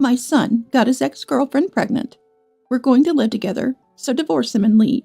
My son got his ex-girlfriend pregnant. We're going to live together, so divorce him and leave.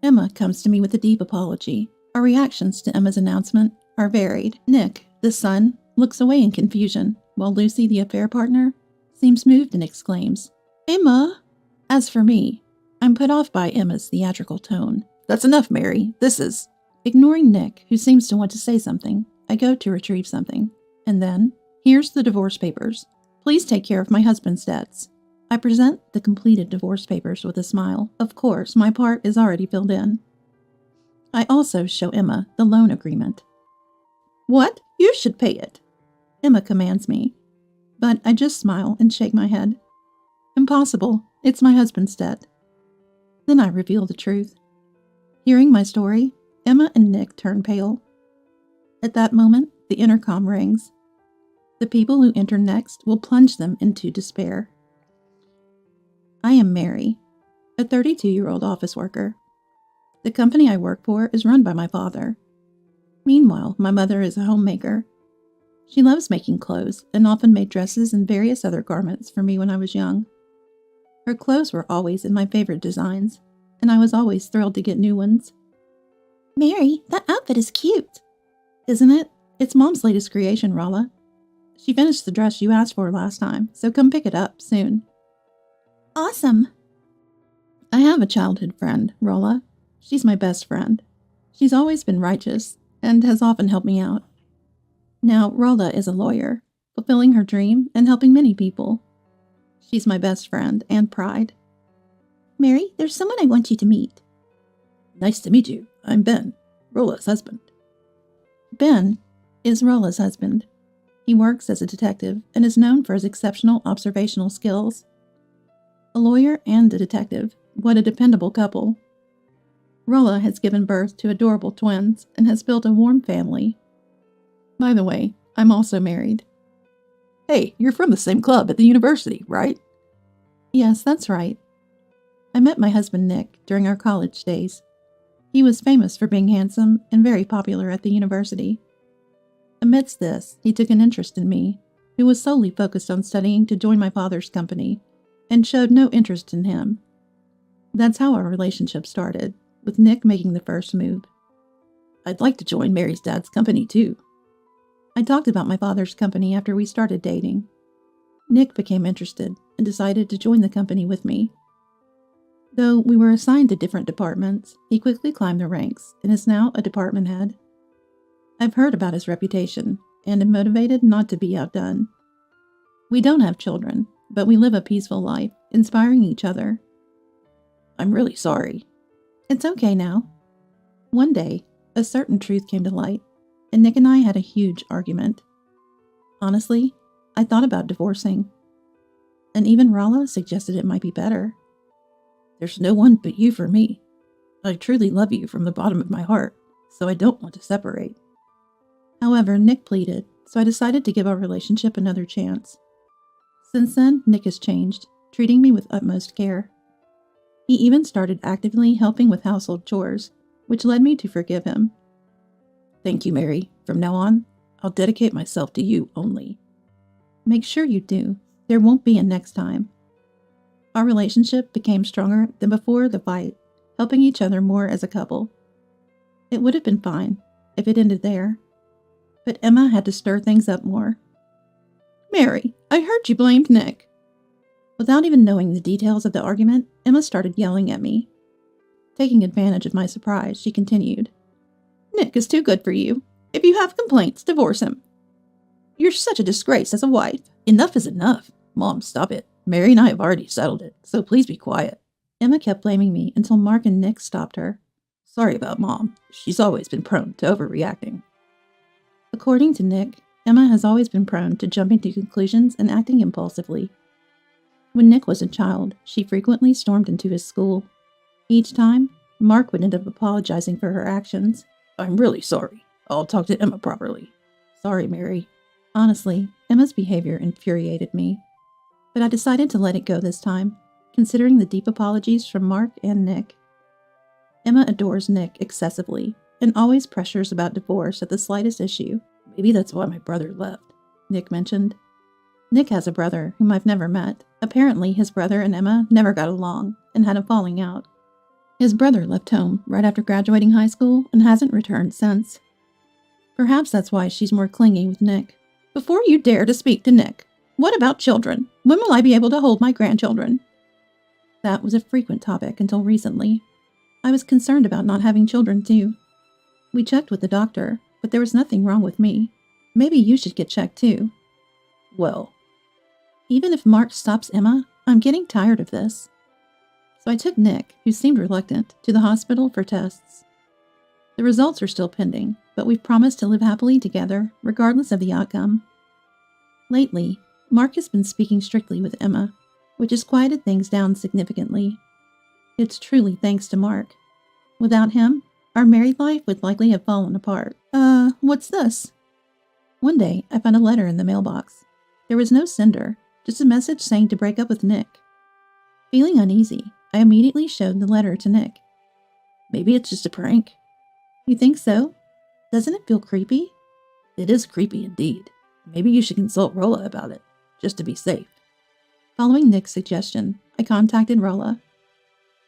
Emma comes to me with a deep apology. Our reactions to Emma's announcement are varied. Nick, the son, looks away in confusion, while Lucy, the affair partner, seems moved and exclaims, "Emma!" As for me, I'm put off by Emma's theatrical tone. "That's enough, Mary. This is..." Ignoring Nick, who seems to want to say something, I go to retrieve something. And then, "Here's the divorce papers. Please take care of my husband's debts." I present the completed divorce papers with a smile. Of course, my part is already filled in. I also show Emma the loan agreement. "What? You should pay it," Emma commands me. But I just smile and shake my head. "Impossible. It's my husband's debt." Then I reveal the truth. Hearing my story, Emma and Nick turn pale. At that moment, the intercom rings. The people who enter next will plunge them into despair. I am Mary, a 32-year-old office worker. The company I work for is run by my father. Meanwhile, my mother is a homemaker. She loves making clothes and often made dresses and various other garments for me when I was young. Her clothes were always in my favorite designs, and I was always thrilled to get new ones. "Mary, that outfit is cute." "Isn't it? It's Mom's latest creation, Rolla. She finished the dress you asked for last time, so come pick it up soon." "Awesome." I have a childhood friend, Rolla. She's my best friend. She's always been righteous and has often helped me out. Now, Rolla is a lawyer, fulfilling her dream and helping many people. She's my best friend and pride. "Mary, there's someone I want you to meet." "Nice to meet you. I'm Ben, Rolla's husband." Ben is Rolla's husband. He works as a detective and is known for his exceptional observational skills. A lawyer and a detective, what a dependable couple. Rolla has given birth to adorable twins and has built a warm family. By the way, I'm also married. "Hey, you're from the same club at the university, right?" "Yes, that's right. I met my husband Nick during our college days. He was famous for being handsome and very popular at the university. Amidst this, he took an interest in me, who was solely focused on studying to join my father's company, and showed no interest in him. That's how our relationship started, with Nick making the first move. "I'd like to join Mary's dad's company, too." I talked about my father's company after we started dating. Nick became interested and decided to join the company with me. Though we were assigned to different departments, he quickly climbed the ranks and is now a department head. I've heard about his reputation and am motivated not to be outdone. We don't have children, but we live a peaceful life, inspiring each other. "I'm really sorry." "It's okay now." One day, a certain truth came to light, and Nick and I had a huge argument. Honestly, I thought about divorcing. And even Rolla suggested it might be better. "There's no one but you for me. I truly love you from the bottom of my heart, so I don't want to separate." However, Nick pleaded, so I decided to give our relationship another chance. Since then, Nick has changed, treating me with utmost care. He even started actively helping with household chores, which led me to forgive him. "Thank you, Mary. From now on, I'll dedicate myself to you only." Make sure you do. There won't be a next time. Our relationship became stronger than before the fight, helping each other more as a couple. It would have been fine if it ended there, but Emma had to stir things up more. "Mary, I heard you blamed Nick." Without even knowing the details of the argument, Emma started yelling at me. Taking advantage of my surprise, she continued, "Nick is too good for you. If you have complaints, divorce him. You're such a disgrace as a wife." "Enough is enough. Mom, stop it. Mary and I have already settled it, so please be quiet." Emma kept blaming me until Mark and Nick stopped her. "Sorry about Mom. She's always been prone to overreacting." According to Nick, Emma has always been prone to jumping to conclusions and acting impulsively. When Nick was a child, she frequently stormed into his school. Each time, Mark would end up apologizing for her actions. "I'm really sorry. I'll talk to Emma properly." "Sorry, Mary." Honestly, Emma's behavior infuriated me, but I decided to let it go this time, considering the deep apologies from Mark and Nick. Emma adores Nick excessively and always pressures about divorce at the slightest issue. "Maybe that's why my brother left," Nick mentioned. Nick has a brother whom I've never met. Apparently, his brother and Emma never got along and had a falling out. His brother left home right after graduating high school and hasn't returned since. Perhaps that's why she's more clingy with Nick. Before you dare to speak to Nick, what about children? When will I be able to hold my grandchildren? That was a frequent topic until recently. I was concerned about not having children too. We checked with the doctor, but there was nothing wrong with me. Maybe you should get checked too. Well, even if Mark stops Emma, I'm getting tired of this. So I took Nick, who seemed reluctant, to the hospital for tests. The results are still pending, but we've promised to live happily together, regardless of the outcome. Lately, Mark has been speaking strictly with Emma, which has quieted things down significantly. It's truly thanks to Mark. Without him, our married life would likely have fallen apart. What's this? One day, I found a letter in the mailbox. There was no sender, just a message saying to break up with Nick. Feeling uneasy, I immediately showed the letter to Nick. Maybe it's just a prank. You think so? Doesn't it feel creepy? It is creepy indeed. Maybe you should consult Rolla about it, just to be safe. Following Nick's suggestion, I contacted Rolla.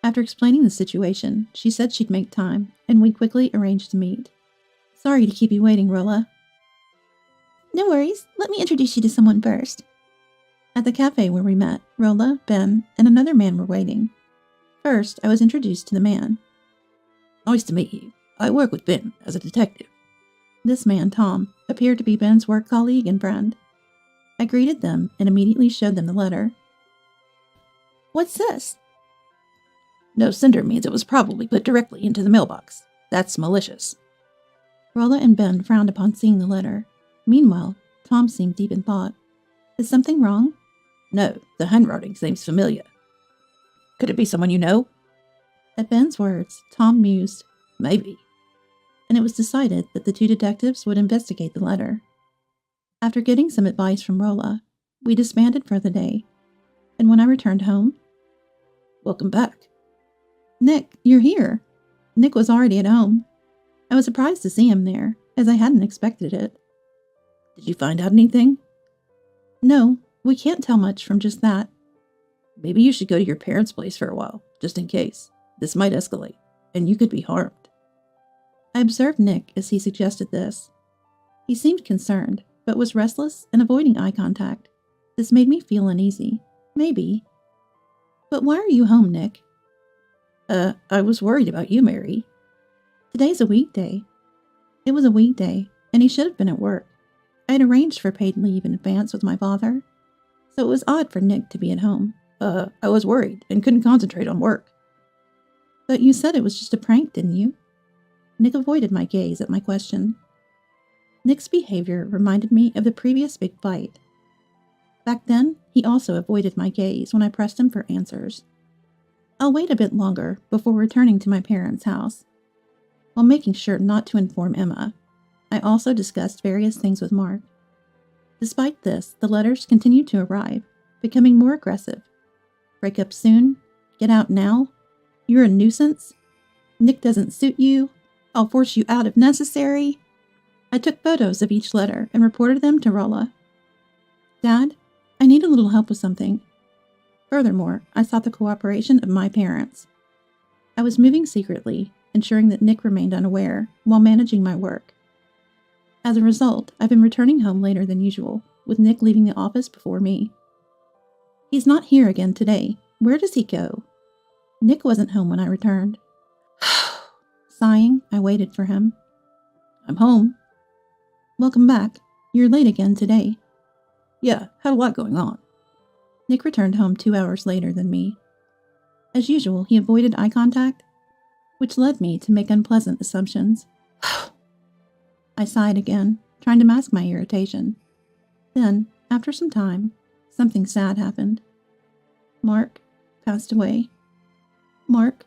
After explaining the situation, she said she'd make time, and we quickly arranged to meet. Sorry to keep you waiting, Rolla. No worries. Let me introduce you to someone first. At the cafe where we met, Rolla, Ben, and another man were waiting. First, I was introduced to the man. Nice to meet you. I work with Ben as a detective. This man, Tom, appeared to be Ben's work colleague and friend. I greeted them and immediately showed them the letter. What's this? No sender means it was probably put directly into the mailbox. That's malicious. Rolla and Ben frowned upon seeing the letter. Meanwhile, Tom seemed deep in thought. Is something wrong? No, the handwriting seems familiar. Could it be someone you know? At Ben's words, Tom mused, maybe. And it was decided that the two detectives would investigate the letter. After getting some advice from Rolla, we disbanded for the day. And when I returned home... Welcome back. Nick, you're here. Nick was already at home. I was surprised to see him there, as I hadn't expected it. Did you find out anything? No, we can't tell much from just that. Maybe you should go to your parents' place for a while, just in case. This might escalate, and you could be harmed. I observed Nick as he suggested this. He seemed concerned, but was restless and avoiding eye contact. This made me feel uneasy. Maybe. But why are you home, Nick? I was worried about you, Mary. Today's a weekday. It was a weekday, and he should have been at work. I had arranged for paid leave in advance with my father, so it was odd for Nick to be at home. I was worried and couldn't concentrate on work. But you said it was just a prank, didn't you? Nick avoided my gaze at my question. Nick's behavior reminded me of the previous big fight. Back then, he also avoided my gaze when I pressed him for answers. I'll wait a bit longer before returning to my parents' house. While making sure not to inform Emma, I also discussed various things with Mark. Despite this, the letters continued to arrive, becoming more aggressive. Break up soon? Get out now? You're a nuisance? Nick doesn't suit you? I'll force you out if necessary? I took photos of each letter and reported them to Rolla. Dad, I need a little help with something. Furthermore, I sought the cooperation of my parents. I was moving secretly, ensuring that Nick remained unaware while managing my work. As a result, I've been returning home later than usual, with Nick leaving the office before me. He's not here again today. Where does he go? Nick wasn't home when I returned. Sighing, I waited for him. I'm home. Welcome back. You're late again today. Yeah, had a lot going on. Nick returned home 2 hours later than me. As usual, he avoided eye contact, which led me to make unpleasant assumptions. I sighed again, trying to mask my irritation. Then, after some time, something sad happened. Mark passed away. Mark,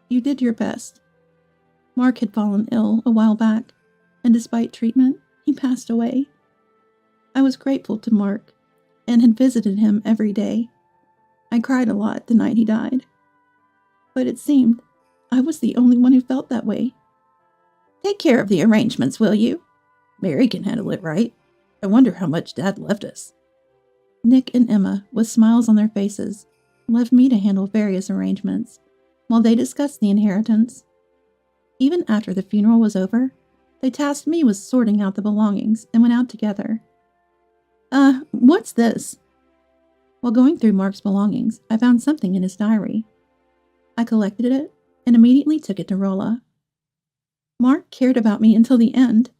you did your best. Mark had fallen ill a while back, and despite treatment, he passed away. I was grateful to Mark, and had visited him every day. I cried a lot the night he died. But it seemed I was the only one who felt that way. Take care of the arrangements, will you? Mary can handle it, right? I wonder how much Dad left us. Nick and Emma, with smiles on their faces, left me to handle various arrangements while they discussed the inheritance. Even after the funeral was over, they tasked me with sorting out the belongings and went out together. What's this? While going through Mark's belongings, I found something in his diary. I collected it and immediately took it to Rolla. Mark cared about me until the end.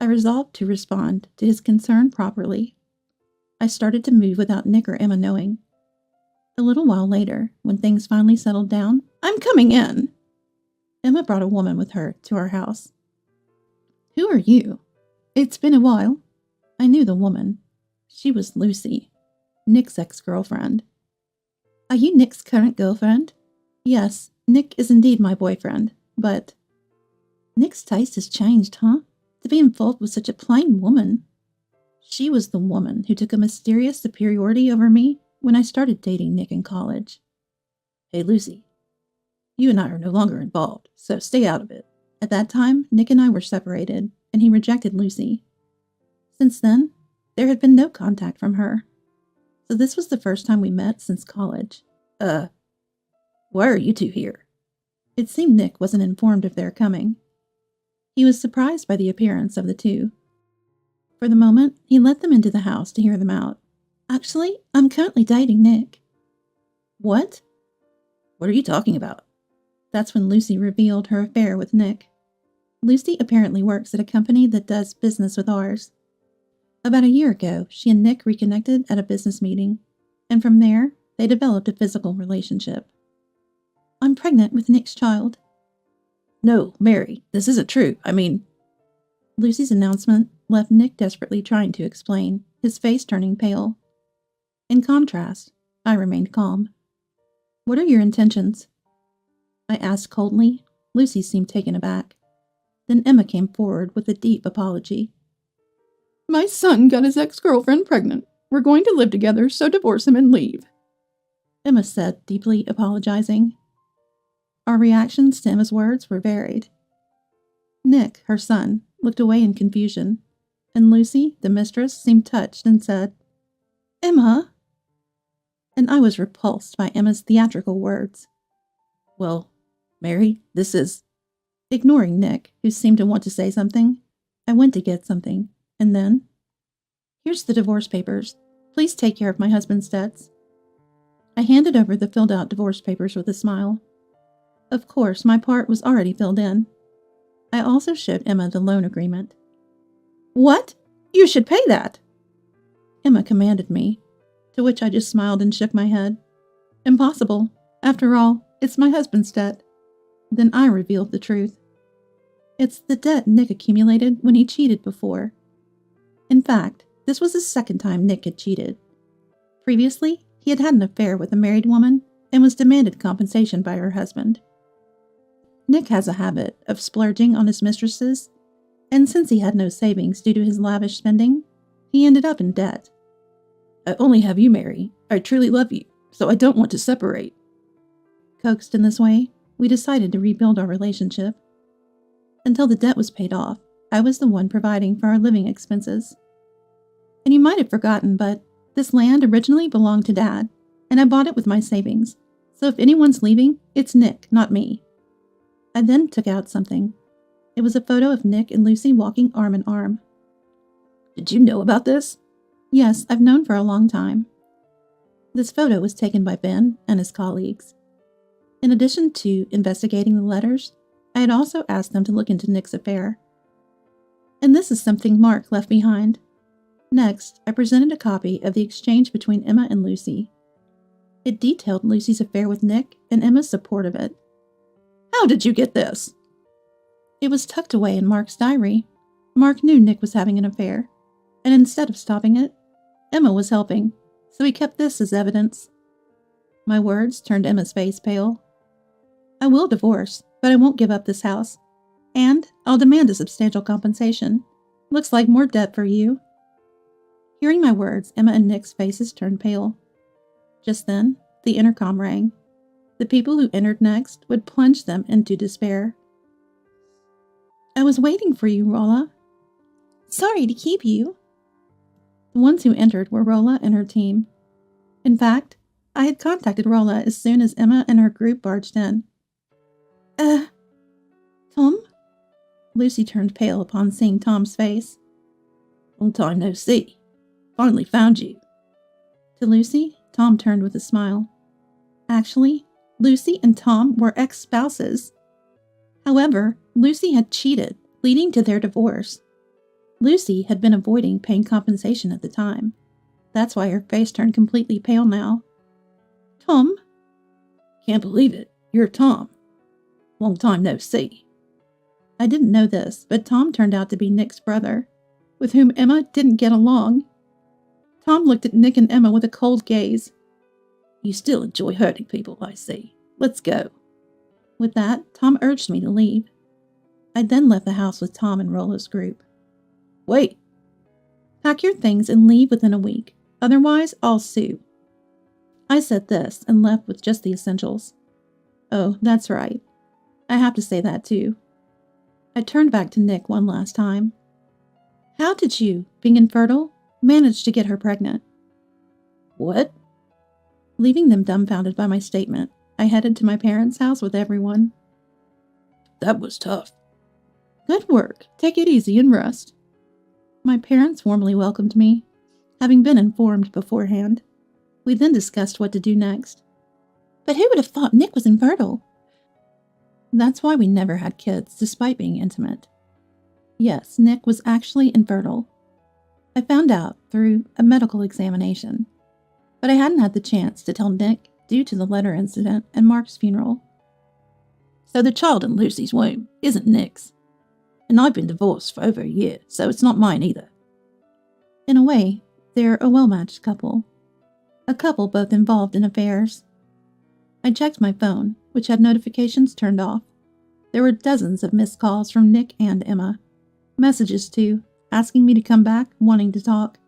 I resolved to respond to his concern properly. I started to move without Nick or Emma knowing. A little while later, when things finally settled down, "I'm coming in!" Emma brought a woman with her to our house. "Who are you?" "It's been a while." I knew the woman. She was Lucy, Nick's ex-girlfriend. "Are you Nick's current girlfriend?" "Yes, Nick is indeed my boyfriend, but..." "Nick's taste has changed, huh? To be involved with such a plain woman." She was the woman who took a mysterious superiority over me when I started dating Nick in college. "Hey, Lucy, you and I are no longer involved, so stay out of it." At that time, Nick and I were separated, and he rejected Lucy. Since then, there had been no contact from her. So this was the first time we met since college. Why are you two here?" It seemed Nick wasn't informed of their coming. He was surprised by the appearance of the two. For the moment, he let them into the house to hear them out. "Actually, I'm currently dating Nick." "What? What are you talking about?" That's when Lucy revealed her affair with Nick. Lucy apparently works at a company that does business with ours. About a year ago, she and Nick reconnected at a business meeting, and from there, they developed a physical relationship. "I'm pregnant with Nick's child." "No, Mary, this isn't true. I mean..." Lucy's announcement left Nick desperately trying to explain, his face turning pale. In contrast, I remained calm. "What are your intentions?" I asked coldly. Lucy seemed taken aback. Then Emma came forward with a deep apology. "My son got his ex-girlfriend pregnant. We're going to live together, so divorce him and leave," Emma said, deeply apologizing. Our reactions to Emma's words were varied. Nick, her son, looked away in confusion, and Lucy, the mistress, seemed touched and said, "Emma?" And I was repulsed by Emma's theatrical words. "Well, Mary, this is..." Ignoring Nick, who seemed to want to say something, I went to get something, and then, "Here's the divorce papers. Please take care of my husband's debts." I handed over the filled-out divorce papers with a smile. Of course, my part was already filled in. I also showed Emma the loan agreement. "What? You should pay that!" Emma commanded me, to which I just smiled and shook my head. "Impossible. After all, it's my husband's debt." Then I revealed the truth. It's the debt Nick accumulated when he cheated before. In fact, this was the second time Nick had cheated. Previously, he had had an affair with a married woman and was demanded compensation by her husband. Nick has a habit of splurging on his mistresses, and since he had no savings due to his lavish spending, he ended up in debt. "I only have you, Mary. I truly love you, so I don't want to separate." Coaxed in this way, we decided to rebuild our relationship. Until the debt was paid off, I was the one providing for our living expenses. And you might have forgotten, but this land originally belonged to Dad, and I bought it with my savings, so if anyone's leaving, it's Nick, not me. I then took out something. It was a photo of Nick and Lucy walking arm in arm. "Did you know about this?" "Yes, I've known for a long time." This photo was taken by Ben and his colleagues. In addition to investigating the letters, I had also asked them to look into Nick's affair. And this is something Mark left behind. Next, I presented a copy of the exchange between Emma and Lucy. It detailed Lucy's affair with Nick and Emma's support of it. "How did you get this?" "It was tucked away in Mark's diary. Mark knew Nick was having an affair, and instead of stopping it, Emma was helping, so he kept this as evidence." My words turned Emma's face pale. "I will divorce, but I won't give up this house. And I'll demand a substantial compensation. Looks like more debt for you." Hearing my words, Emma and Nick's faces turned pale. Just then, the intercom rang. The people who entered next would plunge them into despair. "I was waiting for you, Rolla." "Sorry to keep you." The ones who entered were Rolla and her team. In fact, I had contacted Rolla as soon as Emma and her group barged in. Tom? Lucy turned pale upon seeing Tom's face. Long time no see. Finally found you. To Lucy, Tom turned with a smile. Actually, Lucy and Tom were ex-spouses. However, Lucy had cheated, leading to their divorce. Lucy had been avoiding paying compensation at the time. That's why her face turned completely pale now. Tom? Can't believe it. You're Tom. Long time no see. I didn't know this, but Tom turned out to be Nick's brother, with whom Emma didn't get along. Tom looked at Nick and Emma with a cold gaze. You still enjoy hurting people, I see. Let's go. With that, Tom urged me to leave. I then left the house with Tom and Rolla's group. Wait. Pack your things and leave within a week. Otherwise, I'll sue. I said this and left with just the essentials. Oh, that's right. I have to say that too. I turned back to Nick one last time. How did you, being infertile, manage to get her pregnant? What? Leaving them dumbfounded by my statement, I headed to my parents' house with everyone. That was tough. Good work. Take it easy and rest. My parents warmly welcomed me, having been informed beforehand. We then discussed what to do next. But who would have thought Nick was infertile? That's why we never had kids, despite being intimate. Yes, Nick was actually infertile. I found out through a medical examination, but I hadn't had the chance to tell Nick due to the letter incident and Mark's funeral. So the child in Lucy's womb isn't Nick's. And I've been divorced for over a year, so it's not mine either. In a way, they're a well-matched couple. A couple both involved in affairs. I checked my phone, which had notifications turned off. There were dozens of missed calls from Nick and Emma. Messages, too, asking me to come back, wanting to talk.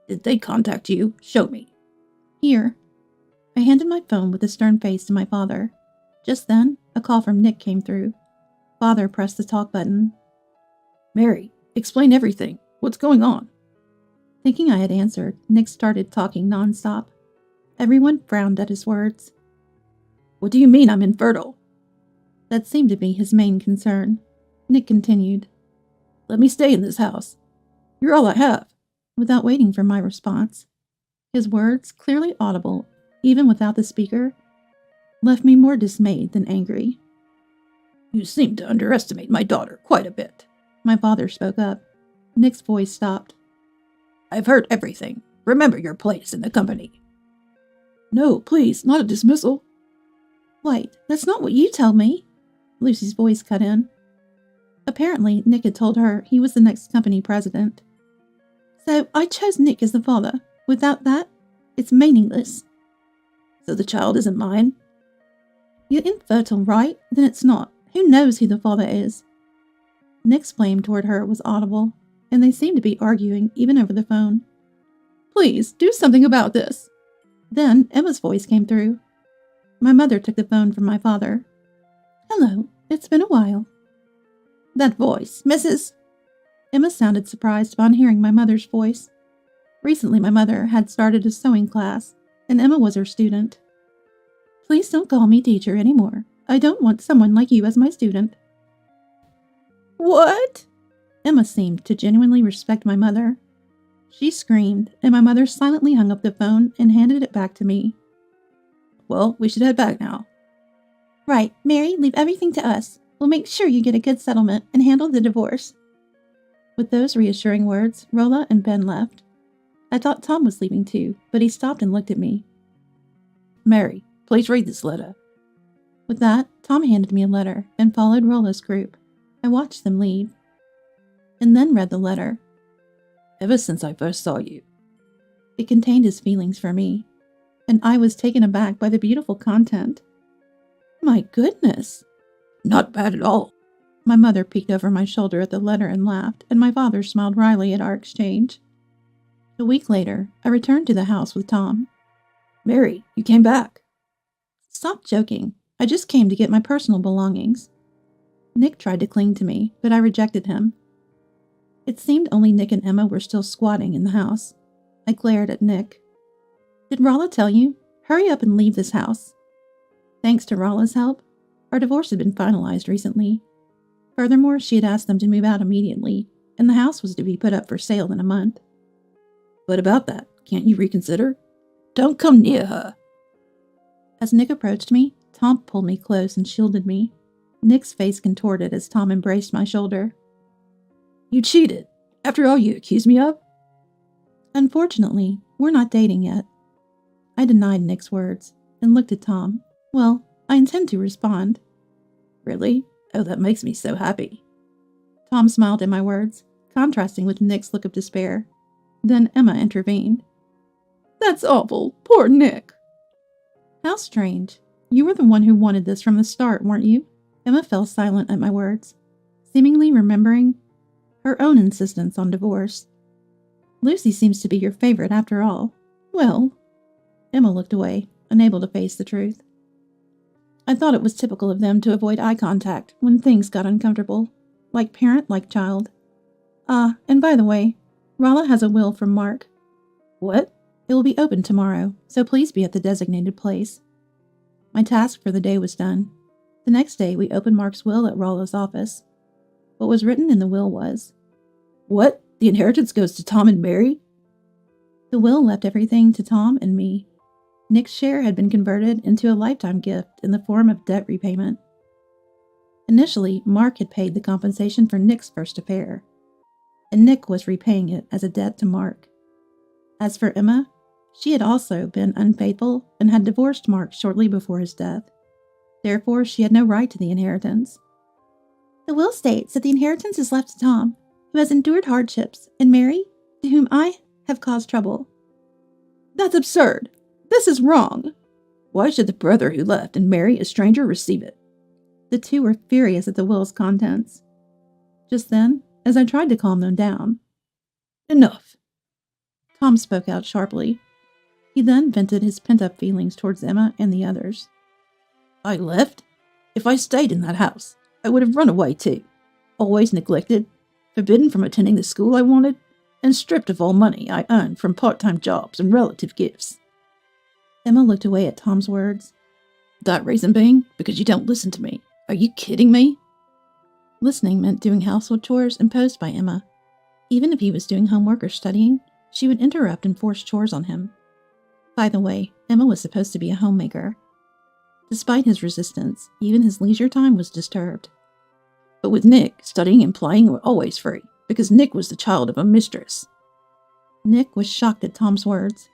Did they contact you? Show me. Here. I handed my phone with a stern face to my father. Just then, a call from Nick came through. Father pressed the talk button. Mary, explain everything. What's going on? Thinking I had answered, Nick started talking nonstop. Everyone frowned at his words. What do you mean I'm infertile? That seemed to be his main concern. Nick continued. Let me stay in this house. You're all I have. Without waiting for my response. His words, clearly audible, even without the speaker, left me more dismayed than angry. You seem to underestimate my daughter quite a bit. My father spoke up. Nick's voice stopped. I've heard everything. Remember your place in the company. No, please, not a dismissal. Wait, that's not what you tell me. Lucy's voice cut in. Apparently, Nick had told her he was the next company president. So I chose Nick as the father. Without that, it's meaningless. So the child isn't mine? You're infertile, right? Then it's not. Who knows who the father is? Nick's flame toward her was audible, and they seemed to be arguing even over the phone. Please, do something about this. Then Emma's voice came through. My mother took the phone from my father. Hello, it's been a while. That voice, Mrs. Emma sounded surprised upon hearing my mother's voice. Recently, my mother had started a sewing class, and Emma was her student. Please don't call me teacher anymore. I don't want someone like you as my student. What? Emma seemed to genuinely respect my mother. She screamed, and my mother silently hung up the phone and handed it back to me. Well, we should head back now. Right, Mary, leave everything to us. We'll make sure you get a good settlement and handle the divorce. With those reassuring words, Rolla and Ben left. I thought Tom was leaving too, but he stopped and looked at me. Mary, please read this letter. With that, Tom handed me a letter and followed Rolla's group. I watched them leave, and then read the letter. Ever since I first saw you. It contained his feelings for me, and I was taken aback by the beautiful content. My goodness! Not bad at all. My mother peeked over my shoulder at the letter and laughed, and my father smiled wryly at our exchange. A week later, I returned to the house with Tom. Mary, you came back. Stop joking. I just came to get my personal belongings. Nick tried to cling to me, but I rejected him. It seemed only Nick and Emma were still squatting in the house. I glared at Nick. Did Rolla tell you? Hurry up and leave this house. Thanks to Rolla's help, our divorce had been finalized recently. Furthermore, she had asked them to move out immediately, and the house was to be put up for sale in a month. What about that? Can't you reconsider? Don't come near her. As Nick approached me, Tom pulled me close and shielded me. Nick's face contorted as Tom embraced my shoulder. You cheated, after all you accused me of? Unfortunately, we're not dating yet. I denied Nick's words and looked at Tom. Well, I intend to respond. Really? Oh, that makes me so happy. Tom smiled at my words, contrasting with Nick's look of despair. Then Emma intervened. That's awful. Poor Nick. How strange. You were the one who wanted this from the start, weren't you? Emma fell silent at my words, seemingly remembering her own insistence on divorce. Lucy seems to be your favorite after all. Well, Emma looked away, unable to face the truth. I thought it was typical of them to avoid eye contact when things got uncomfortable, like parent, like child. Ah, and by the way, Rolla has a will from Mark. What? It will be open tomorrow, so please be at the designated place. My task for the day was done. The next day, we opened Mark's will at Rolla's office. What was written in the will was, What? The inheritance goes to Tom and Mary? The will left everything to Tom and me. Nick's share had been converted into a lifetime gift in the form of debt repayment. Initially, Mark had paid the compensation for Nick's first affair, and Nick was repaying it as a debt to Mark. As for Emma, she had also been unfaithful and had divorced Mark shortly before his death. Therefore, she had no right to the inheritance. The will states that the inheritance is left to Tom, who has endured hardships, and Mary, to whom I have caused trouble. That's absurd. This is wrong. Why should the brother who left and Mary, a stranger, receive it? The two were furious at the will's contents. Just then, as I tried to calm them down, Enough. Tom spoke out sharply. He then vented his pent-up feelings towards Emma and the others. I left? If I stayed in that house, I would have run away too. Always neglected, forbidden from attending the school I wanted, and stripped of all money I earned from part-time jobs and relative gifts. Emma looked away at Tom's words. That reason being because you don't listen to me. Are you kidding me? Listening meant doing household chores imposed by Emma. Even if he was doing homework or studying, she would interrupt and force chores on him. By the way, Emma was supposed to be a homemaker. Despite his resistance, even his leisure time was disturbed. But with Nick, studying and playing were always free, because Nick was the child of a mistress. Nick was shocked at Tom's words.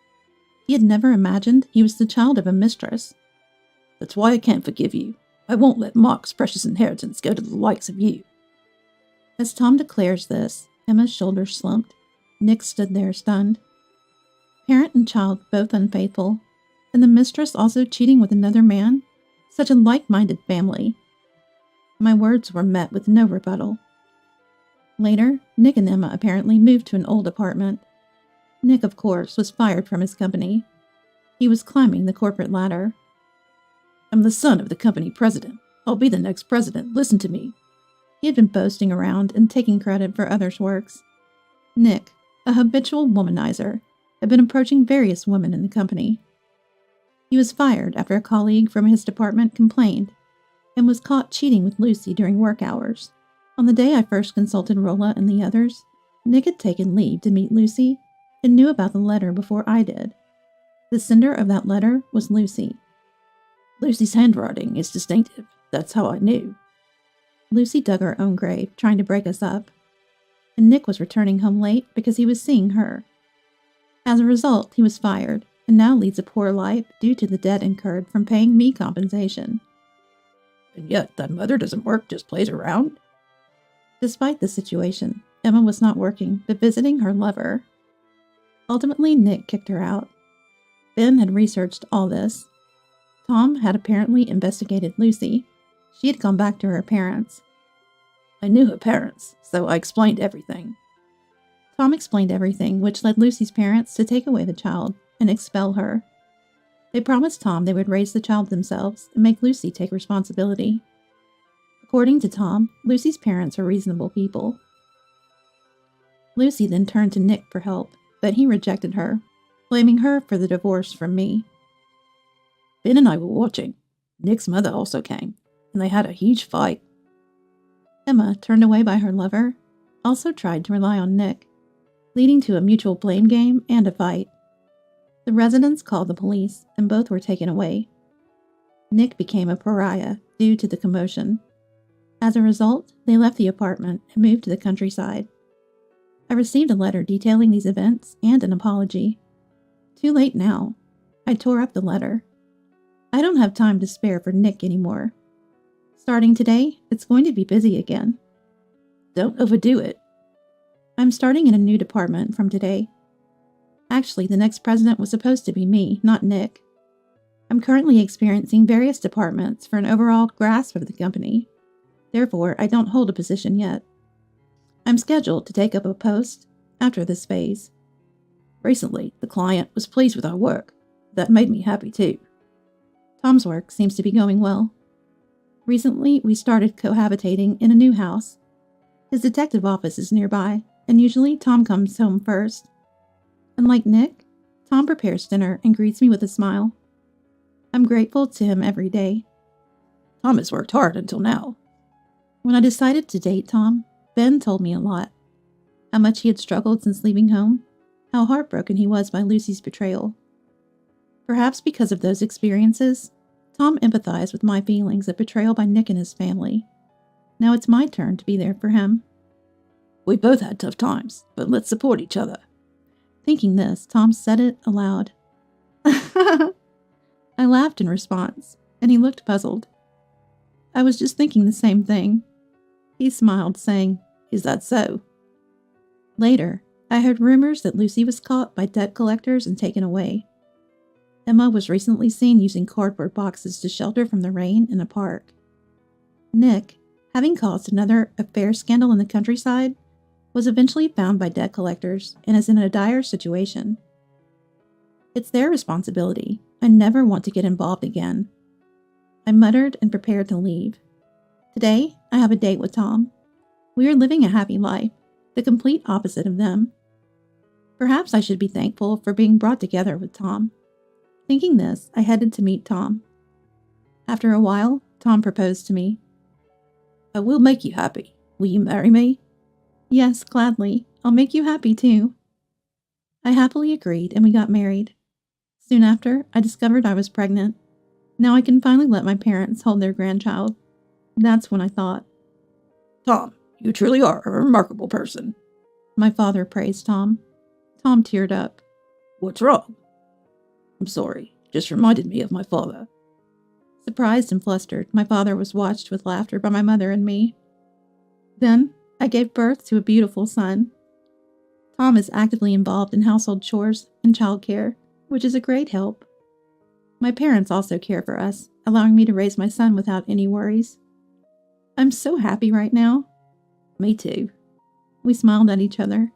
He had never imagined he was the child of a mistress. That's why I can't forgive you. I won't let Mark's precious inheritance go to the likes of you. As Tom declares this, Emma's shoulders slumped. Nick stood there stunned. Parent and child both unfaithful, and the mistress also cheating with another man? Such a like-minded family. My words were met with no rebuttal. Later, Nick and Emma apparently moved to an old apartment. Nick, of course, was fired from his company. He was climbing the corporate ladder. I'm the son of the company president. I'll be the next president. Listen to me. He had been boasting around and taking credit for others' works. Nick, a habitual womanizer, had been approaching various women in the company. He was fired after a colleague from his department complained and was caught cheating with Lucy during work hours. On the day I first consulted Rolla and the others, Nick had taken leave to meet Lucy and knew about the letter before I did. The sender of that letter was Lucy. Lucy's handwriting is distinctive. That's how I knew. Lucy dug her own grave, trying to break us up. And Nick was returning home late because he was seeing her. As a result, he was fired and now leads a poor life due to the debt incurred from paying me compensation. And yet that mother doesn't work, just plays around? Despite the situation, Emma was not working, but visiting her lover. Ultimately, Nick kicked her out. Ben had researched all this. Tom had apparently investigated Lucy. She had gone back to her parents. I knew her parents, so I explained everything. Tom explained everything, which led Lucy's parents to take away the child and expel her. They promised Tom they would raise the child themselves and make Lucy take responsibility. According to Tom, Lucy's parents are reasonable people. Lucy then turned to Nick for help. but he rejected her, blaming her for the divorce from me. Ben and I were watching. Nick's mother also came, and they had a huge fight. Emma, turned away by her lover, also tried to rely on Nick, leading to a mutual blame game and a fight. The residents called the police, and both were taken away. Nick became a pariah due to the commotion. As a result, they left the apartment and moved to the countryside. I received a letter detailing these events and an apology. Too late now. I tore up the letter. I don't have time to spare for Nick anymore. Starting today, it's going to be busy again. Don't overdo it. I'm starting in a new department from today. Actually, the next president was supposed to be me, not Nick. I'm currently experiencing various departments for an overall grasp of the company. Therefore, I don't hold a position yet. I'm scheduled to take up a post after this phase. Recently, the client was pleased with our work. That made me happy too. Tom's work seems to be going well. Recently, we started cohabitating in a new house. His detective office is nearby, and usually Tom comes home first. Unlike Nick, Tom prepares dinner and greets me with a smile. I'm grateful to him every day. Tom has worked hard until now. When I decided to date Tom, Ben told me a lot. How much he had struggled since leaving home, how heartbroken he was by Lucy's betrayal. Perhaps because of those experiences, Tom empathized with my feelings of betrayal by Nick and his family. Now it's my turn to be there for him. We both had tough times, but let's support each other. Thinking this, Tom said it aloud. I laughed in response, and he looked puzzled. I was just thinking the same thing. He smiled, saying, Is that so? Later, I heard rumors that Lucy was caught by debt collectors and taken away. Emma was recently seen using cardboard boxes to shelter from the rain in a park. Nick, having caused another affair scandal in the countryside, was eventually found by debt collectors and is in a dire situation. It's their responsibility. I never want to get involved again. I muttered and prepared to leave. Today, I have a date with Tom. We are living a happy life, the complete opposite of them. Perhaps I should be thankful for being brought together with Tom. Thinking this, I headed to meet Tom. After a while, Tom proposed to me. I will make you happy. Will you marry me? Yes, gladly. I'll make you happy too. I happily agreed and we got married. Soon after, I discovered I was pregnant. Now I can finally let my parents hold their grandchild. That's when I thought. Tom, you truly are a remarkable person. My father praised Tom. Tom teared up. What's wrong? I'm sorry. Just reminded me of my father. Surprised and flustered, my father was watched with laughter by my mother and me. Then, I gave birth to a beautiful son. Tom is actively involved in household chores and childcare, which is a great help. My parents also care for us, allowing me to raise my son without any worries. I'm so happy right now. Me too. We smiled at each other.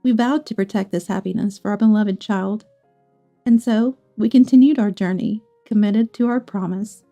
We vowed to protect this happiness for our beloved child. And so, we continued our journey, committed to our promise.